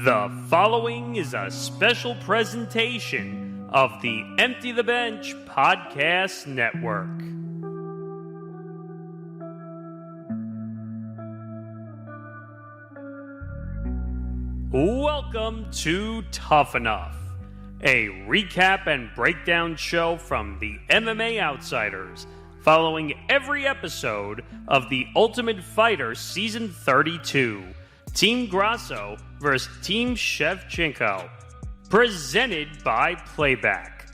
The following is a special presentation of the Empty the Bench Podcast Network. Welcome to Tough Enough, a recap and breakdown show from the MMA Outsiders, following every episode of The Ultimate Fighter Season 32. Team Grasso versus Team Shevchenko, presented by Playback.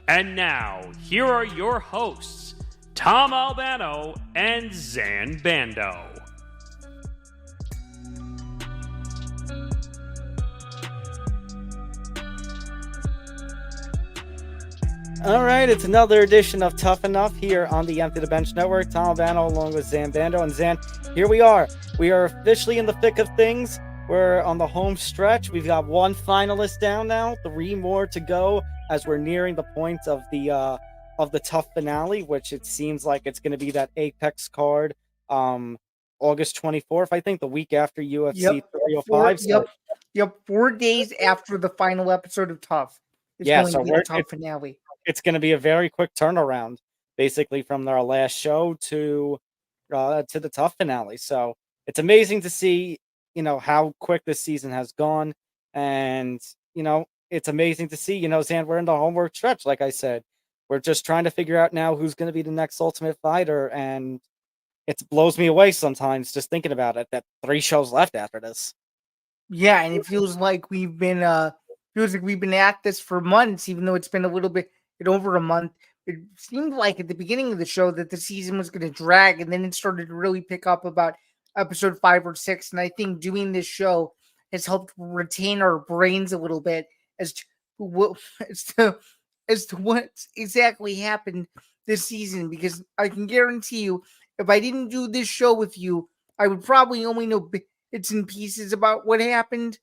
And now, here are your hosts, Tom Albano and Zain Bando. All right, it's another edition of Tough Enough here on the Empty the Bench Network. Tom Albano along with Zain Bando. And Zain, here we are. We are officially in the thick of things. We're on the home stretch. We've got one finalist down now, 3 more to go as we're nearing the point of the TUF finale, which it seems like it's going to be that Apex card, August 24th, I think, the week after UFC 305. Yep, 4 days after the final episode of TUF. It's going to be the TUF finale. It's going to be a very quick turnaround, basically, from our last show to the TUF finale. So it's amazing to see, how quick this season has gone. And, it's amazing to see, Zain, we're in the homework stretch, like I said. We're just trying to figure out now who's going to be the next Ultimate Fighter. And it blows me away sometimes just thinking about it, that 3 shows left after this. Yeah, and it feels like we've been at this for months, even though it's been a little bit over a month. It seemed like at the beginning of the show that the season was going to drag, and then it started to really pick up about episode 5 or 6. And I think doing this show has helped retain our brains a little bit as to what exactly happened this season. Because I can guarantee you, if I didn't do this show with you, I would probably only know bits and pieces about what happened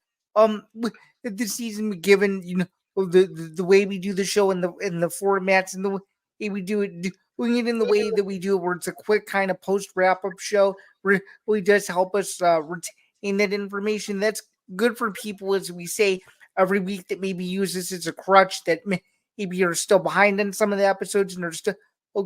this season, given the way we do the show and the formats and the way we do it, doing it in the way that we do it, where it's a quick kind of post wrap up show, really does help us retain that information. That's good for people, as we say every week, that maybe use this as a crutch, that maybe are still behind on some of the episodes and are still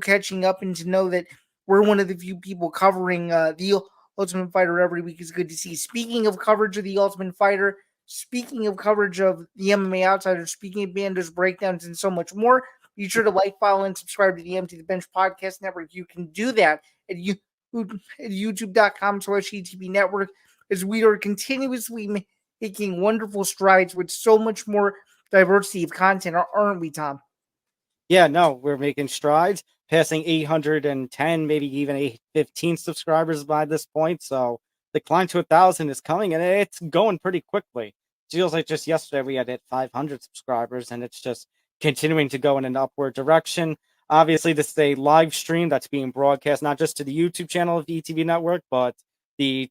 catching up, and to know that we're one of the few people covering the Ultimate Fighter every week is good to see. Speaking of coverage of the Ultimate Fighter, speaking of coverage of the MMA Outsiders, speaking of Bando's breakdowns and so much more, be sure to like, follow, and subscribe to the Empty the Bench Podcast Network. You can do that at youtube.com/ETB Network, as we are continuously making wonderful strides with so much more diversity of content, aren't we, Tom? Yeah, no, we're making strides, passing 810, maybe even 815 subscribers by this point. So the climb to 1,000 is coming, and it's going pretty quickly. It feels like just yesterday we had hit 500 subscribers, and it's just continuing to go in an upward direction. Obviously, this is a live stream that's being broadcast not just to the YouTube channel of the ETB Network, but the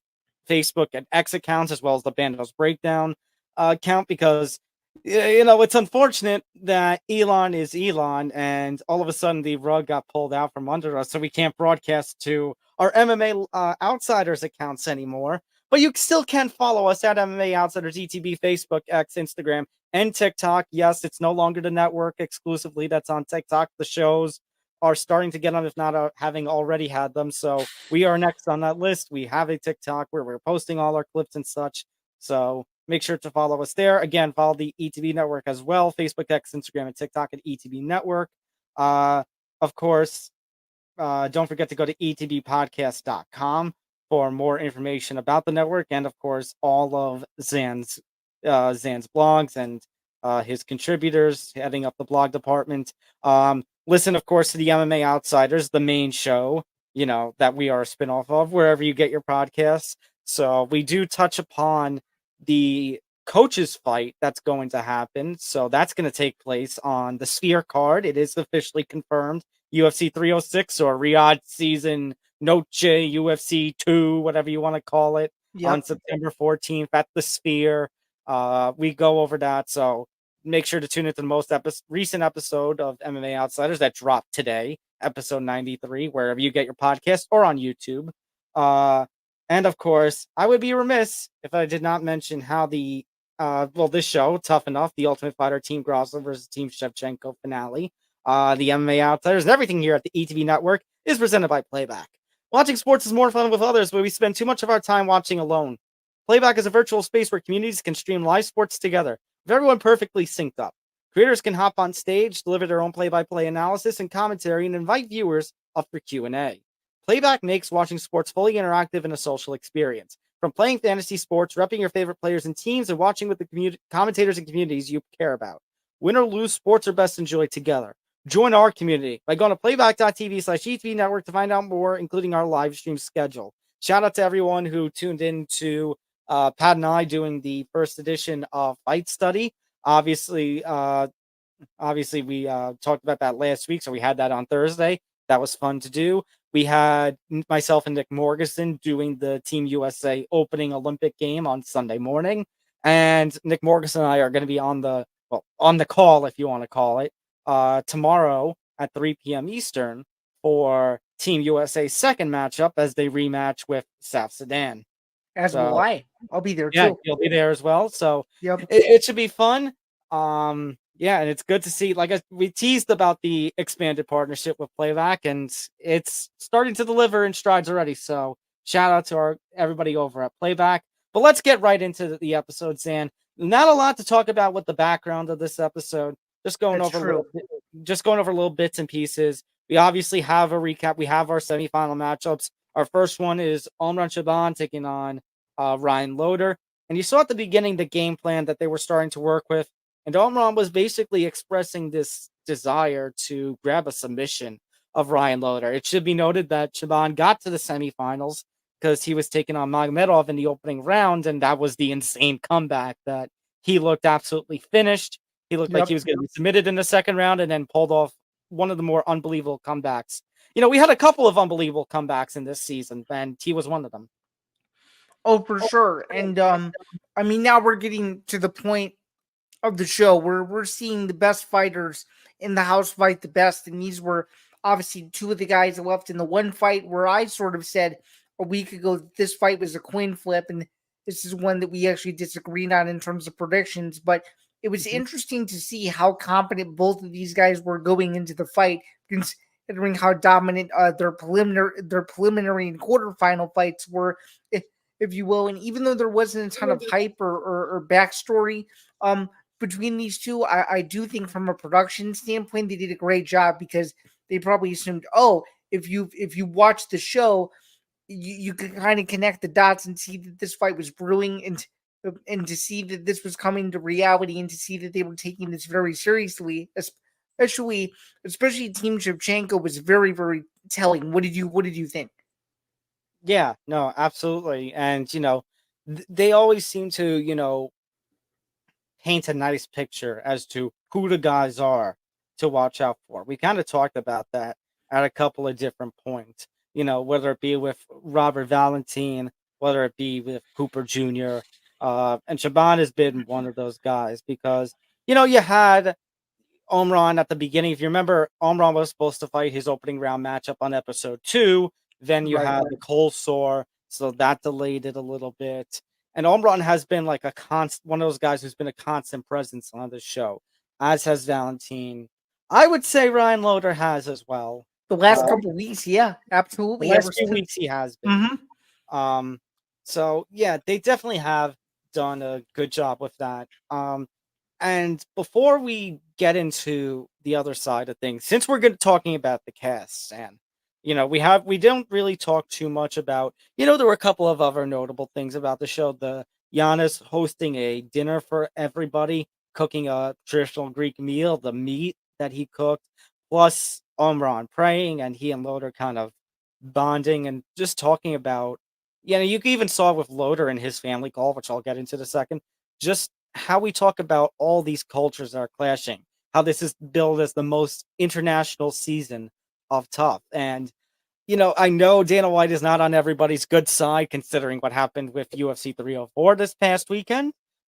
Facebook and X accounts, as well as the Bando's Breakdown account, because it's unfortunate that Elon is Elon, and all of a sudden the rug got pulled out from under us, so we can't broadcast to our MMA Outsiders accounts anymore. But you still can follow us at MMA Outsiders, ETB, Facebook, X, Instagram, and TikTok. Yes, it's no longer the network exclusively that's on TikTok. The shows are starting to get on, if not having already had them. So we are next on that list. We have a TikTok where we're posting all our clips and such. So make sure to follow us there. Again, follow the ETB Network as well. Facebook, X, Instagram, and TikTok at ETB Network. Of course, don't forget to go to etbpodcast.com for more information about the network, and of course all of Zain's blogs and his contributors heading up the blog department. Listen, of course, to the MMA Outsiders, the main show, that we are a spinoff of, wherever you get your podcasts. So we do touch upon the coaches fight that's going to happen. So that's going to take place on the Sphere card. It is officially confirmed. UFC 306, or Riyadh Season Noche UFC 2, whatever you want to call it, on September 14th at the Sphere. We go over that, so make sure to tune into the most recent episode of MMA Outsiders that dropped today, episode 93, wherever you get your podcast, or on YouTube. And of course, I would be remiss if I did not mention how the this show, Tough Enough, the Ultimate Fighter Team Grasso versus Team Shevchenko finale, the MMA Outsiders, and everything here at the ETB Network is presented by Playback. Watching sports is more fun with others, but we spend too much of our time watching alone. Playback is a virtual space where communities can stream live sports together, with everyone perfectly synced up. Creators can hop on stage, deliver their own play-by-play analysis and commentary, and invite viewers up for Q&A. Playback makes watching sports fully interactive and a social experience. From playing fantasy sports, repping your favorite players and teams, and watching with the commentators and communities you care about. Win or lose, sports are best enjoyed together. Join our community by going to playback.tv/ETB Network to find out more, including our live stream schedule. Shout out to everyone who tuned in to Pat and I doing the first edition of Fight Study. Obviously, we talked about that last week, so we had that on Thursday. That was fun to do. We had myself and Nick Morgeson doing the Team USA opening Olympic game on Sunday morning. And Nick Morgeson and I are going to be on the call, if you want to call it, tomorrow at 3 p.m. Eastern for Team USA's second matchup as they rematch with South Sudan. As will I. I'll be there too. Yeah, you'll be there as well. So Yep. it should be fun. Yeah, and it's good to see. Like we teased about the expanded partnership with Playback, and it's starting to deliver in strides already. So shout out to everybody over at Playback. But let's get right into the episode, Zain. Not a lot to talk about with the background of this episode. Just going over little bits and pieces. We obviously have a recap. We have our semifinal matchups. Our first one is Omran Shaban taking on Ryan Loder. And you saw at the beginning the game plan that they were starting to work with. And Omran was basically expressing this desire to grab a submission of Ryan Loder. It should be noted that Shaban got to the semifinals because he was taking on Magomedov in the opening round, and that was the insane comeback that he looked absolutely finished. He looked like he was going to be submitted in the second round and then pulled off one of the more unbelievable comebacks. You know, we had a couple of unbelievable comebacks in this season, and he was one of them. Oh, for sure. And I mean, now we're getting to the point of the show where we're seeing the best fighters in the house fight the best, and these were obviously two of the guys left in the one fight where I sort of said a week ago that this fight was a coin flip, and this is one that we actually disagreed on in terms of predictions. But it was interesting to see how competent both of these guys were going into the fight, considering how dominant their preliminary and quarterfinal fights were, if you will. And even though there wasn't a ton of hype or backstory between these two, I do think from a production standpoint, they did a great job, because they probably assumed, oh, if you watch the show, you can kind of connect the dots and see that this fight was brewing, and to see that this was coming to reality, and to see that they were taking this very seriously, especially Team Shevchenko was very, very telling. What did you think? Yeah, no, absolutely. And, you know, they always seem to, you know, paint a nice picture as to who the guys are to watch out for. We kind of talked about that at a couple of different points, you know, whether it be with Robert Valentin, whether it be with Cooper Jr., and Shaban has been one of those guys because, you know, you had Omran at the beginning. If you remember, Omran was supposed to fight his opening round matchup on episode 2. Then you had the cold sore, so that delayed it a little bit. And Omran has been like one of those guys who's been a constant presence on the show, as has Valentin. I would say Ryan Loder has as well. The last couple of weeks, yeah, absolutely. The last few weeks he has been. Mm-hmm. So yeah, they definitely have done a good job with that. And before we get into the other side of things, since we're talking about the cast, and you know, we don't really talk too much about, you know, there were a couple of other notable things about the show. The Giannis hosting a dinner for everybody, cooking a traditional Greek meal, the meat that he cooked, plus Omran praying, and he and Loder kind of bonding and just talking about, you know, you even saw with Loder and his family call, which I'll get into in a second, just how we talk about all these cultures that are clashing, how this is billed as the most international season of TUF. And, you know, I know Dana White is not on everybody's good side considering what happened with UFC 304 this past weekend.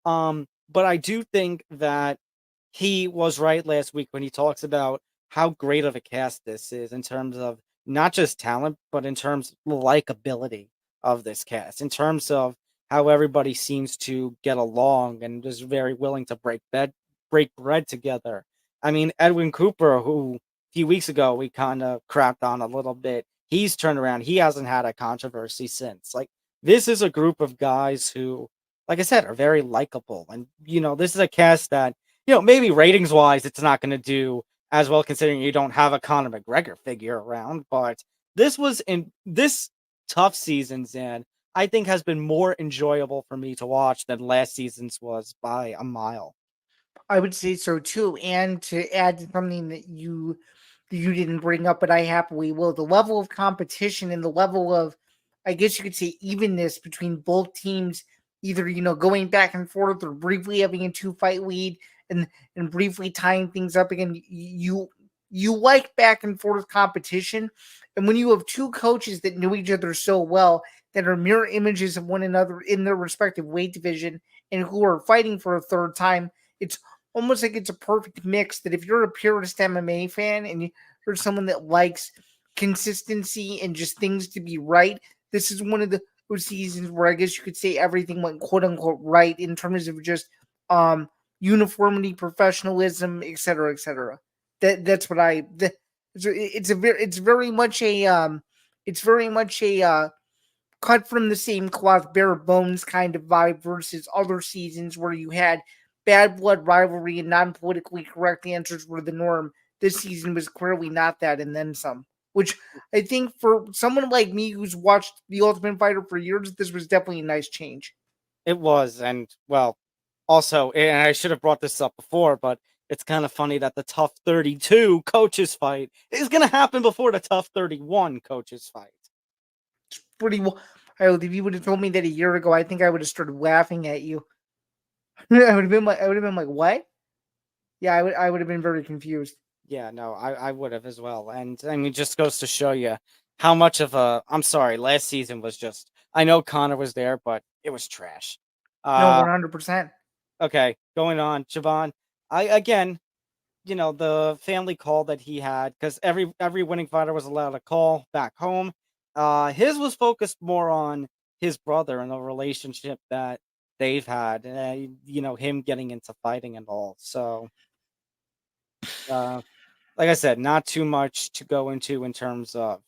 But I do think that he was right last week when he talks about how great of a cast this is in terms of not just talent, but in terms of likability of this cast, in terms of how everybody seems to get along and is very willing to break bread together. I mean, Edwin Cooper, who a few weeks ago we kind of crapped on a little bit, he's turned around. He hasn't had a controversy since. Like, this is a group of guys who, like I said, are very likable. And, this is a cast that, maybe ratings wise, it's not going to do as well considering you don't have a Conor McGregor figure around. But this tough season's in, I think has been more enjoyable for me to watch than last season's was by a mile. I would say so too. And to add to something that you didn't bring up, but I happily will, the level of competition and the level of, I guess you could say, evenness between both teams, either going back and forth or briefly having a 2-fight lead and briefly tying things up again. You like back and forth competition, and when you have two coaches that know each other so well, that are mirror images of one another in their respective weight division, and who are fighting for a third time, it's almost like it's a perfect mix. That if you're a purist MMA fan and you're someone that likes consistency and just things to be right, this is one of those seasons where I guess you could say everything went quote unquote right in terms of just uniformity, professionalism, etc., etc. That's what it's very much a cut from the same cloth, bare bones kind of vibe versus other seasons where you had bad blood rivalry and non-politically correct answers were the norm. This season was clearly not that, and then some. Which I think for someone like me who's watched The Ultimate Fighter for years, this was definitely a nice change. It was, and well, also, and I should have brought this up before, but it's kind of funny that the TUF 32 coaches fight is going to happen before the TUF 31 coaches fight. It's pretty well. If you would have told me that a year ago, I think I would have started laughing at you. I would have been like, what? Yeah, I would have been very confused. Yeah, no, I would have as well. And I mean, it just goes to show you how much of I'm sorry, last season was just, I know Connor was there, but it was trash. No, 100%. Okay, going on, Javon. Again, the family call that he had, because every winning fighter was allowed a call back home. His was focused more on his brother and the relationship that they've had, him getting into fighting and all. So, like I said, not too much to go into in terms of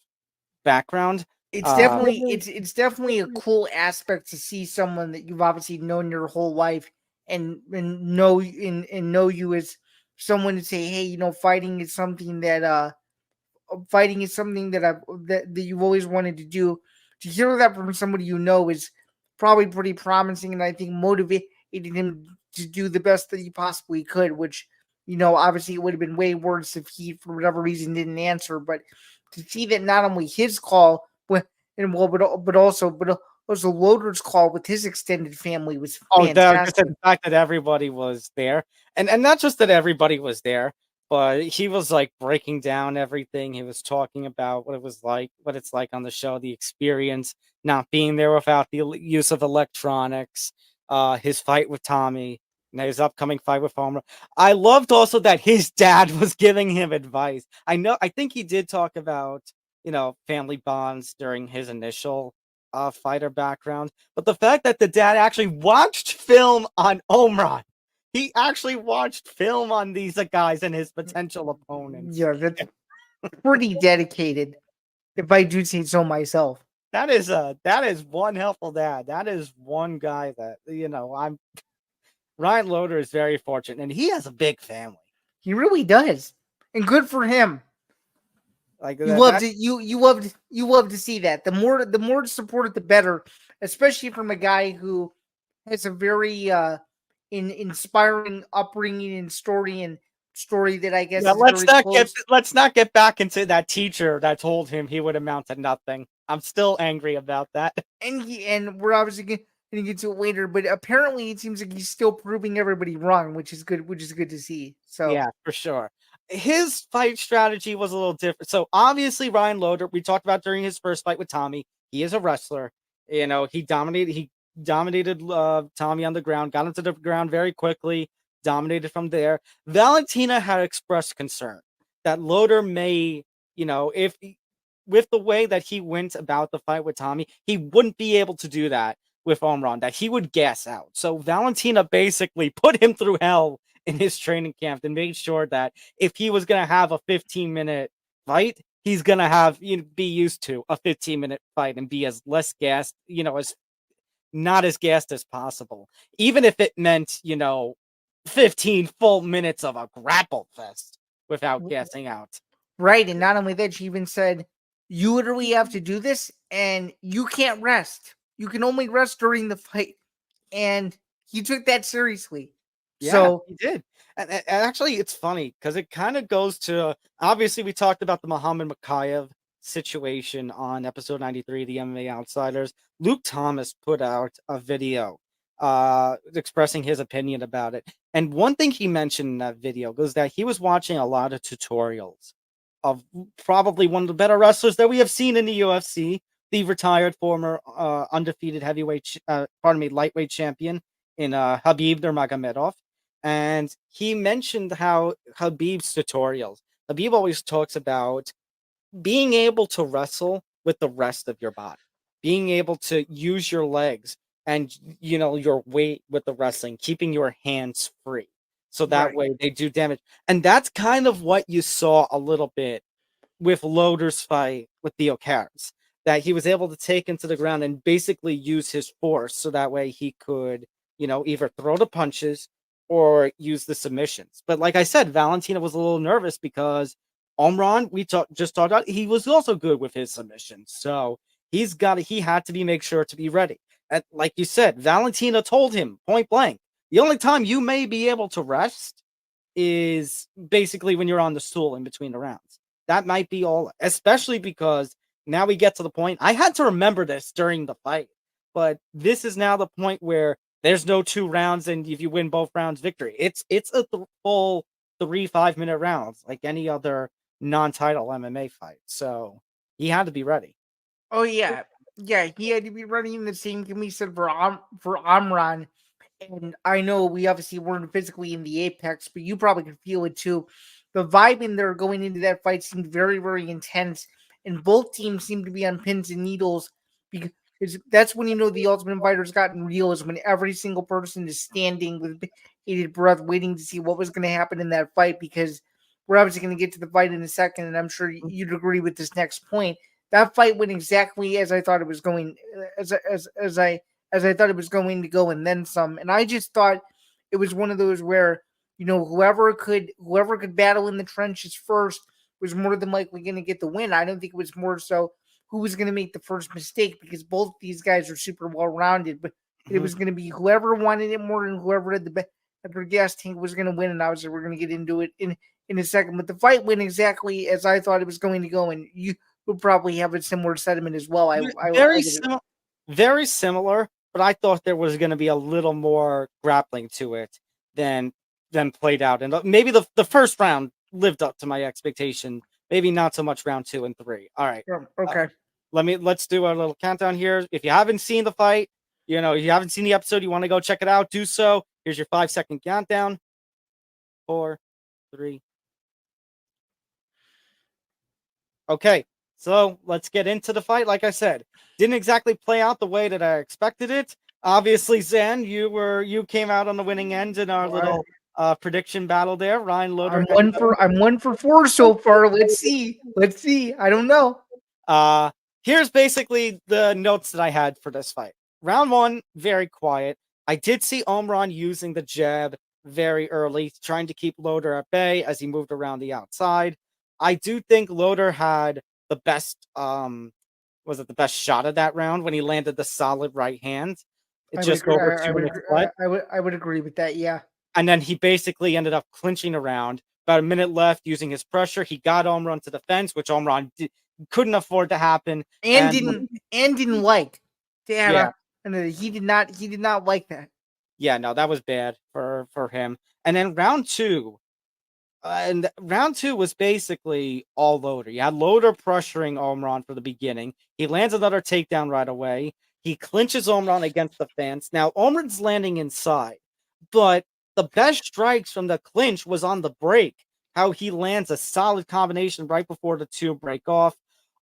background. It's definitely a cool aspect to see someone that you've obviously known your whole life and know you as someone to say, hey, fighting is something that that you've always wanted to do. To hear that from somebody is probably pretty promising, and I think motivated him to do the best that he possibly could. Which obviously it would have been way worse if he, for whatever reason, didn't answer. But to see that not only his call, but also Loader's call with his extended family was fantastic. The fact that everybody was there, and not just that everybody was there, but he was like breaking down everything. He was talking about what it's like on the show, the experience, not being there without the use of electronics, his fight with Tommy, and his upcoming fight with Homer. I loved also that his dad was giving him advice. I think he did talk about, family bonds during his initial fighter background, but the fact that the dad actually watched film on Omron. He actually watched film on these guys and his potential opponents. Yeah, that's pretty dedicated, if I do say so myself. That is one helpful dad. That is one guy that Ryan Loader is very fortunate, and he has a big family. He really does, and good for him. Like you love to see that. The more support, the better, especially from a guy who has a very inspiring upbringing and story that I guess. Yeah, let's not get back into that teacher that told him he would amount to nothing. I'm still angry about that. And we're obviously going to get to it later, but apparently it seems like he's still proving everybody wrong, which is good to see. So yeah, for sure. His fight strategy was a little different. So obviously Ryan Loader, we talked about during his first fight with Tommy, he is a wrestler. He dominated Tommy on the ground, got him to the ground very quickly, dominated from there. Valentina had expressed concern that Loader may, if with the way that he went about the fight with Tommy, he wouldn't be able to do that with Omron that he would gas out. So Valentina basically put him through hell in his training camp and made sure that if he was going to have a 15-minute fight, he's going to have be used to a 15-minute fight and be as less gassed, as not as gassed as possible, even if it meant 15 full minutes of a grapple fest without gassing out. Right, and not only that, she even said, "You literally have to do this, and you can't rest. You can only rest during the fight." And he took that seriously. Yeah, So he did. And actually, it's funny because it kind of goes to, obviously, we talked about the Muhammad Makayev situation on episode 93 of the MMA Outsiders. Luke Thomas put out a video expressing his opinion about it. And one thing he mentioned in that video was that he was watching a lot of tutorials of probably one of the better wrestlers that we have seen in the UFC, the retired former undefeated lightweight champion in Khabib Nurmagomedov. And he mentioned how Khabib's tutorials, Khabib always talks about being able to wrestle with the rest of your body, being able to use your legs and your weight with the wrestling, keeping your hands free. So that way they do damage. And that's kind of what you saw a little bit with Loder's fight with Theo Caras, that he was able to take him to the ground and basically use his force so that way he could, either throw the punches or use the submissions. But like I said, Valentina was a little nervous because Omron, just talked about, he was also good with his submissions. So he had to make sure to be ready. And like you said, Valentina told him point blank, the only time you may be able to rest is basically when you're on the stool in between the rounds. That might be all, especially because now we get to the point. I had to remember this during the fight, but this is now the point where there's no 2 rounds, and if you win both rounds, victory. It's a full 3 5-minute rounds like any other non-title MMA fight. So he had to be ready. Oh yeah, he had to be running. The same can be said for Omron. And I know we obviously weren't physically in the apex, but you probably could feel it too. The vibe in there going into that fight seemed very, very intense, and both teams seemed to be on pins and needles because that's when the Ultimate Fighter's gotten real, is when every single person is standing with bated breath, waiting to see what was going to happen in that fight. Because we're obviously going to get to the fight in a second, and I'm sure you'd agree with this next point. That fight went exactly as I thought it was going, as I thought it was going to go, and then some. And I just thought it was one of those where, whoever could battle in the trenches first was more than likely going to get the win. I don't think it was more so who was going to make the first mistake, because both these guys are super well rounded. But it was going to be whoever wanted it more and whoever had the better gas tank was going to win. And obviously, we're going to get into it in a second. But the fight went exactly as I thought it was going to go, and you would probably have a similar sentiment as well. Very similar. But I thought there was going to be a little more grappling to it than played out. And maybe the first round lived up to my expectation. Maybe not so much round 2 and 3. All right. Okay. Let's do our little countdown here. If you haven't seen the fight, you haven't seen the episode, you want to go check it out, do so. Here's your 5-second countdown. 4, 3. Okay. So let's get into the fight. Like I said, didn't exactly play out the way that I expected it. Obviously, Zain, you came out on the winning end in our little prediction battle there. Ryan Loder. I'm 1 for 4 so far. Let's see. I don't know. Here's basically the notes that I had for this fight. Round 1, very quiet. I did see Omron using the jab very early, trying to keep Loder at bay as he moved around the outside. I do think Loder had the best the best shot of that round when he landed the solid right hand. I would agree with that, yeah. And then he basically ended up clinching around. About a minute left, using his pressure, he got Omron to the fence, which Omron couldn't afford to happen, and didn't like. Damn, yeah. He did not like that. Yeah, no, that was bad for him. And then round 2. And round 2 was basically all Loder. You had Loder pressuring Omron for the beginning. He lands another takedown right away. He clinches Omron against the fence. Now, Omron's landing inside, but the best strikes from the clinch was on the break, how he lands a solid combination right before the 2 break off.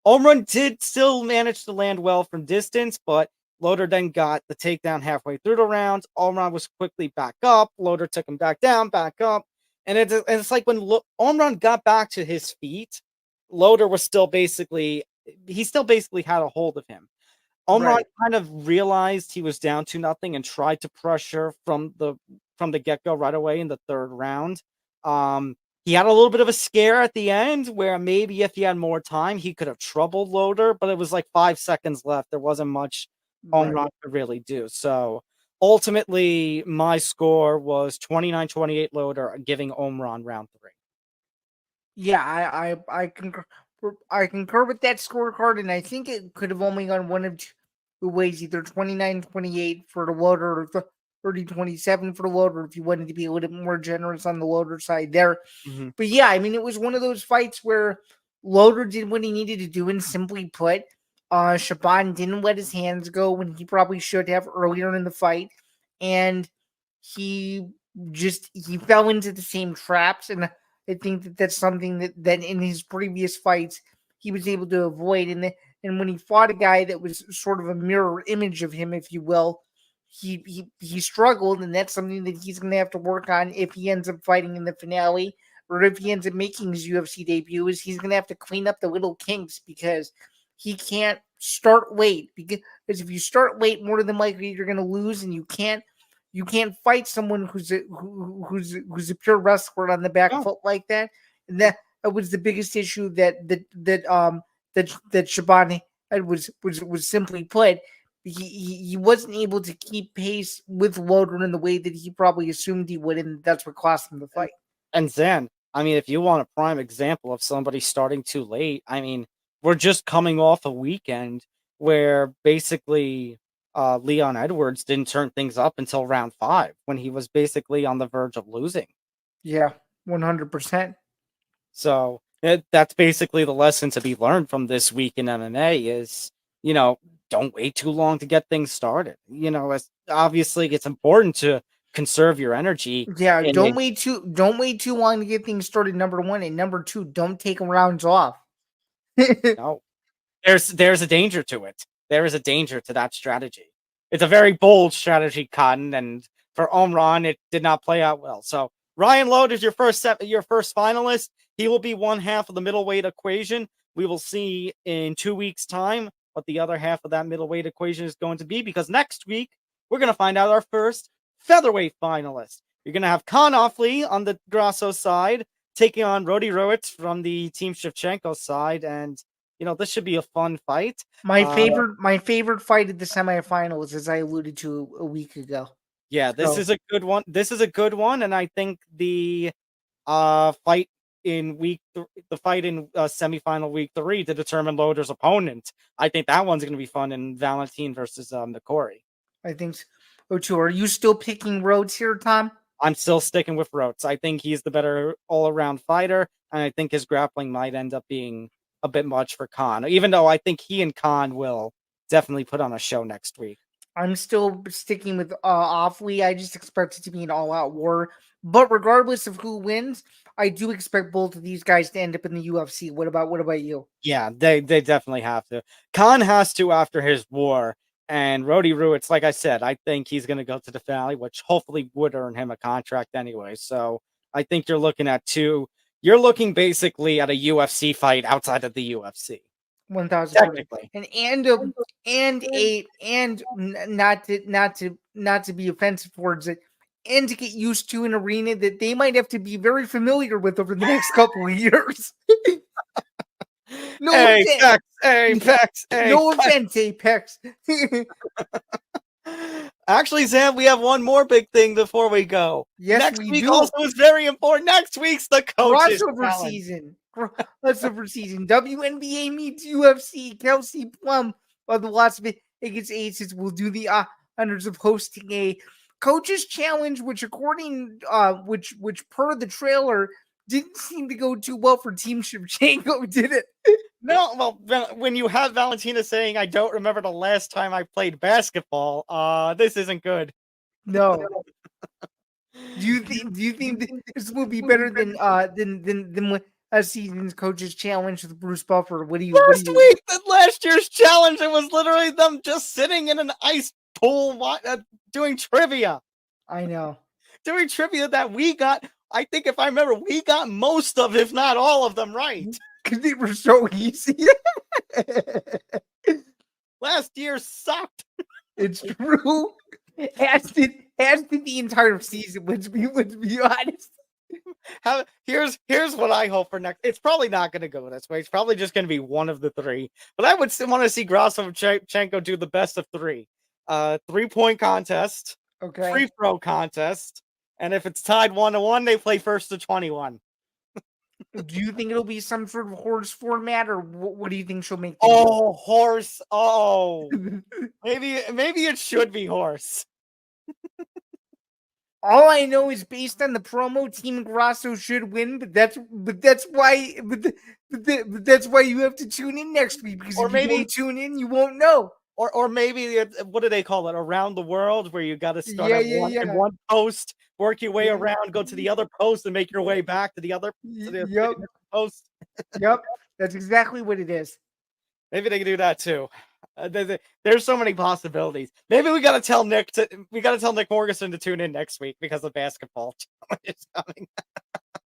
Omron did still manage to land well from distance, but Loader then got the takedown halfway through the round. Omron was quickly back up. Loader took him back down, back up. And it's like when Omron got back to his feet, Loader was still basically had a hold of him. Omron kind of realized he was down 2-0 and tried to pressure from the get-go right away in the third round. He had a little bit of a scare at the end where maybe if he had more time, he could have troubled Loader, but it was like 5 seconds left. There wasn't much Omron could really do. So ultimately, my score was 29-28 Loader, giving Omron round 3. Yeah, I concur. I concur with that scorecard, and I think it could have only gone one of two ways, either 29-28 for the Loader or 30-27 for the Loader if you wanted to be a little bit more generous on the Loader side there. But yeah, I mean, it was one of those fights where Loader did what he needed to do, and simply put, Shaban didn't let his hands go when he probably should have earlier in the fight, and he fell into the same traps. And I think that's something that in his previous fights he was able to avoid. And when he fought a guy that was sort of a mirror image of him, if you will, he struggled, and that's something that he's going to have to work on if he ends up fighting in the finale, or if he ends up making his UFC debut. Is he's going to have to clean up the little kinks, because he can't start late. Because if you start late, more than likely you're going to lose, and you can't fight someone who's a pure wrestler on the back foot like that. And that was the biggest issue that Shaban had, was simply put, he wasn't able to keep pace with Loader in the way that he probably assumed he would, and that's what cost him the fight. And Zain, I mean, if you want a prime example of somebody starting too late, I mean, we're just coming off a weekend where basically Leon Edwards didn't turn things up until round 5 when he was basically on the verge of losing. Yeah, 100%. So that's basically the lesson to be learned from this week in MMA is, don't wait too long to get things started. Obviously it's important to conserve your energy. Yeah, don't wait too long to get things started, number 1, and number 2, don't take rounds off. No. There's a danger to it. There is a danger to that strategy. It's a very bold strategy, Cotton, and for Omron, it did not play out well. So Ryan Loade is your first finalist. He will be one half of the middleweight equation. We will see in 2 weeks' time what the other half of that middleweight equation is going to be, because next week we're going to find out our first featherweight finalist. You're going to have Con Offley on the Grasso side taking on Rody Rowitz from the Team Shevchenko side, and this should be a fun fight. My favorite fight at the semifinals, as I alluded to a week ago. Yeah, this is a good one. And I think the fight in semifinal week 3 to determine Loader's opponent, I think that one's going to be fun, in Valentin versus Nakori. I think so too. Are you still picking Rhodes here, Tom? I'm still sticking with Rhodes. I think he's the better all-around fighter, and I think his grappling might end up being a bit much for Khan, even though I think he and Khan will definitely put on a show next week. I'm still sticking with Offley. I just expect it to be an all-out war. But regardless of who wins, I do expect both of these guys to end up in the UFC. What about you? Yeah, they definitely have to. Khan has to after his war. And Rody Rowitz, like I said, I think he's going to go to the finale, which hopefully would earn him a contract anyway. So I think you're looking basically at a UFC fight outside of the UFC. 1,000%. Technically. And not to be offensive towards it, and to get used to an arena that they might have to be very familiar with over the next couple of years. No Apex. No offense, Apex. Actually, Sam, we have one more big thing before we go. Yes, next week also is very important. Next week's the coaches crossover season. Crossover season. WNBA meets UFC. Kelsey Plum of the Las Vegas Aces will do the honors of hosting a coaches challenge, which which per the trailer didn't seem to go too well for Team Shevchenko, did it? No, well, when you have Valentina saying, "I don't remember the last time I played basketball," this isn't good. No. Do you think this will be better than season's coaches challenge with Bruce Buffer. What do you? Last week, that last year's challenge, it was literally them just sitting in an ice pool doing trivia. I know. Doing trivia that we got. I think if I remember, we got most of, if not all of them right. Because they were so easy. Last year sucked. It's true. As did the entire season. Let's be honest. Here's what I hope for next. It's probably not going to go this way. It's probably just going to be one of the three. But I would want to see Grasso and Shevchenko do the best of three. 3-point contest. Okay. Free throw contest. And if it's tied 1-1, they play first to 21. Do you think it'll be some sort of horse format, or what do you think she'll make? Oh, horse! Oh, maybe it should be horse. All I know is based on the promo, Team Grasso should win, but that's why you have to tune in next week, because if you don't tune in, you won't know. Or maybe what do they call it? Around the world, where you got to start in one post, work your way around, go to the other post, and make your way back to the other post. Yep, that's exactly what it is. Maybe they can do that too. There's so many possibilities. Maybe we got to tell Nick Morganson to tune in next week because the basketball is coming.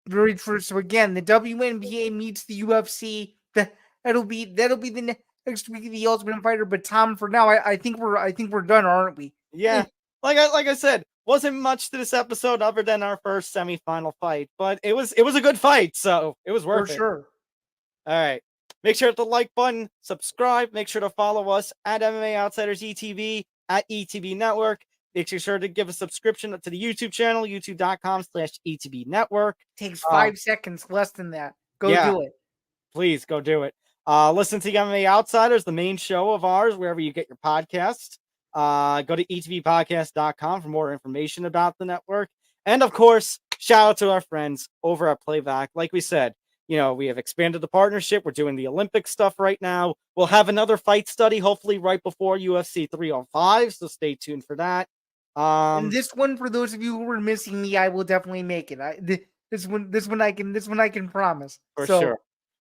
Very true. So again, the WNBA meets the UFC. That'll be the next week of the Ultimate Fighter. But Tom, for now, I think we're done, aren't we? Yeah. Like I said, wasn't much to this episode other than our first semifinal fight, but it was a good fight, so it was worth it. For sure. All right. Make sure to hit the like button, subscribe. Make sure to follow us at MMA Outsiders ETB, at ETB Network. Make sure to give a subscription to the YouTube channel, youtube.com/ETB Network. Takes 5 seconds, less than that. Go do it. Please go do it. Listen to the MMA Outsiders, the main show of ours, wherever you get your podcasts. Go to etbpodcast.com for more information about the network. And of course, shout out to our friends over at Playback. Like we said, we have expanded the partnership. We're doing the Olympic stuff right now. We'll have another fight study, hopefully right before UFC 305. So stay tuned for that. And this one, for those of you who are missing me, I will definitely make it. This one I can promise. For sure.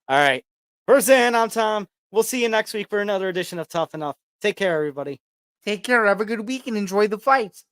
All right. For Zain, I'm Tom. We'll see you next week for another edition of Tough Enough. Take care, everybody. Take care. Have a good week and enjoy the fights.